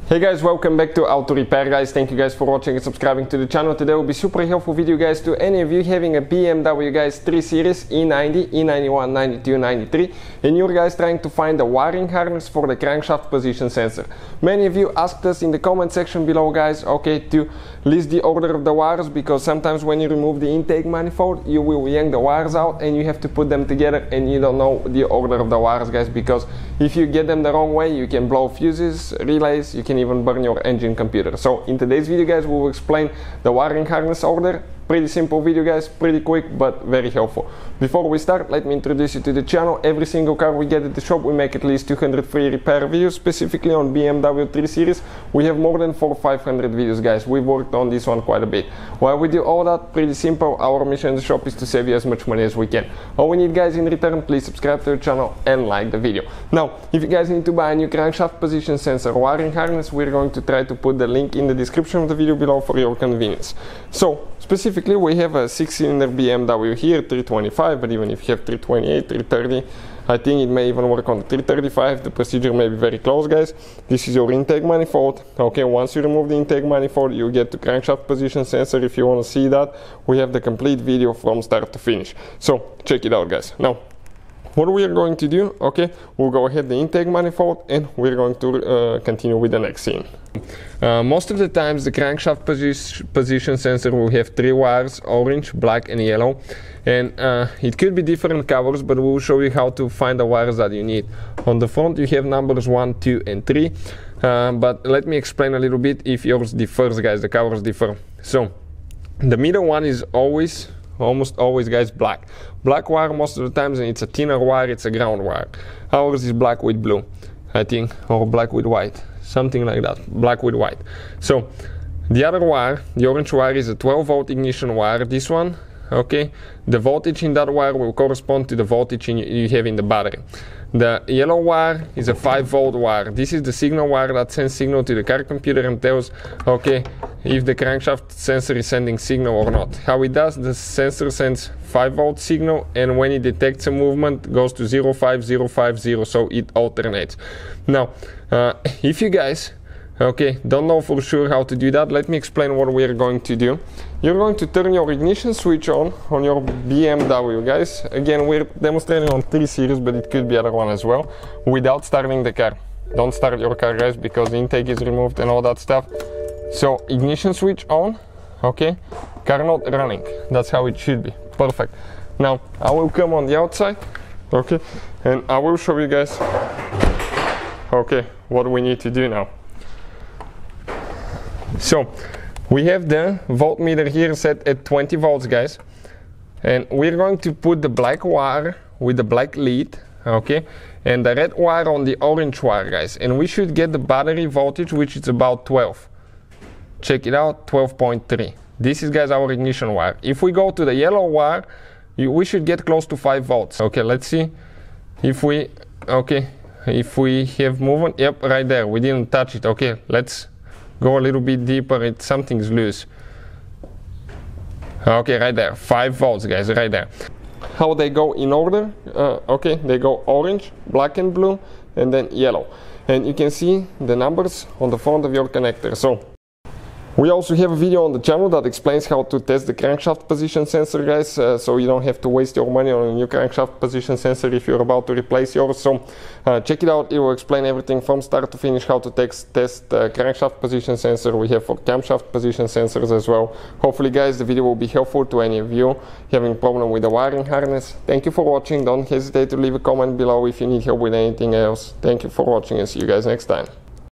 Hey guys, welcome back to Auto Repair guys. Thank you guys for watching and subscribing to the channel. Today will be super helpful video guys to any of you having a BMW guys 3 Series E90 E91 E92 E93 and you're guys trying to find the wiring harness for the crankshaft position sensor. Many of you asked us in the comment section below guys, okay, to list the order of the wires, because sometimes when you remove the intake manifold you will yank the wires out and you have to put them together and you don't know the order of the wires guys, because if you get them the wrong way you can blow fuses, relays, you can even burn your engine computer. So in today's video guys we will explain the wiring harness order. Pretty simple video guys, pretty quick but very helpful. Before we start, let me introduce you to the channel. Every single car we get at the shop we make at least 200 free repair videos. Specifically on BMW 3 Series we have more than 400 or 500 videos guys. We've worked on this one quite a bit. While we do all that, pretty simple, our mission in the shop is to save you as much money as we can. All we need guys in return, please subscribe to the channel and like the video. Now if you guys need to buy a new crankshaft position sensor wiring harness, we're going to try to put the link in the description of the video below for your convenience. So specifically we have a 6-cylinder BMW here, 325, but even if you have 328, 330, I think it may even work on the 335. The procedure may be very close guys. This is your intake manifold. Okay, once you remove the intake manifold you get the crankshaft position sensor. If you want to see that, we have the complete video from start to finish, so check it out guys. Now what we are going to do, okay, we'll go ahead the intake manifold and we're going to continue with the next scene. Most of the times the crankshaft position sensor will have 3 wires, orange, black and yellow, and it could be different colors, but we'll show you how to find the wires that you need. On the front you have numbers 1, 2 and 3, but let me explain a little bit if yours differs guys, the colors differ. So the middle one is almost always guys black wire most of the times, and it's a thinner wire, it's a ground wire. Ours is black with blue, I think, or black with white, something like that, black with white. So the other wire, the orange wire, is a 12-volt ignition wire. This one, okay, the voltage in that wire will correspond to the voltage you have in the battery. The yellow wire is a 5-volt wire. This is the signal wire that sends signal to the car computer and tells, okay, if the crankshaft sensor is sending signal or not. How it does, the sensor sends 5-volt signal, and when it detects a movement goes to 05050, so it alternates. Now if you guys don't know for sure how to do that, let me explain what we are going to do. You're going to turn your ignition switch on your BMW guys. Again, we're demonstrating on 3 Series, but it could be other one as well, without starting the car. Don't start your car guys, because the intake is removed and all that stuff. So ignition switch on, okay, car not running, that's how it should be, perfect. Now I will come on the outside, okay, and I will show you guys, okay, what we need to do now. So we have the voltmeter here set at 20 volts guys, and we're going to put the black wire with the black lead, okay, and the red wire on the orange wire guys, and we should get the battery voltage, which is about 12. Check it out, 12.3. This is guys our ignition wire. If we go to the yellow wire, we should get close to 5 volts. Okay, let's see if we have movement. Yep, right there, we didn't touch it. Okay, let's go a little bit deeper. Something's loose. Okay, right there, 5 volts guys, right there. How they go in order, okay, they go orange, black and blue, and then yellow, and you can see the numbers on the front of your connector. So we also have a video on the channel that explains how to test the crankshaft position sensor guys, so you don't have to waste your money on a new crankshaft position sensor if you're about to replace yours. So check it out, it will explain everything from start to finish, how to test the crankshaft position sensor. We have for camshaft position sensors as well. Hopefully guys the video will be helpful to any of you having a problem with the wiring harness. Thank you for watching, don't hesitate to leave a comment below if you need help with anything else. Thank you for watching and see you guys next time.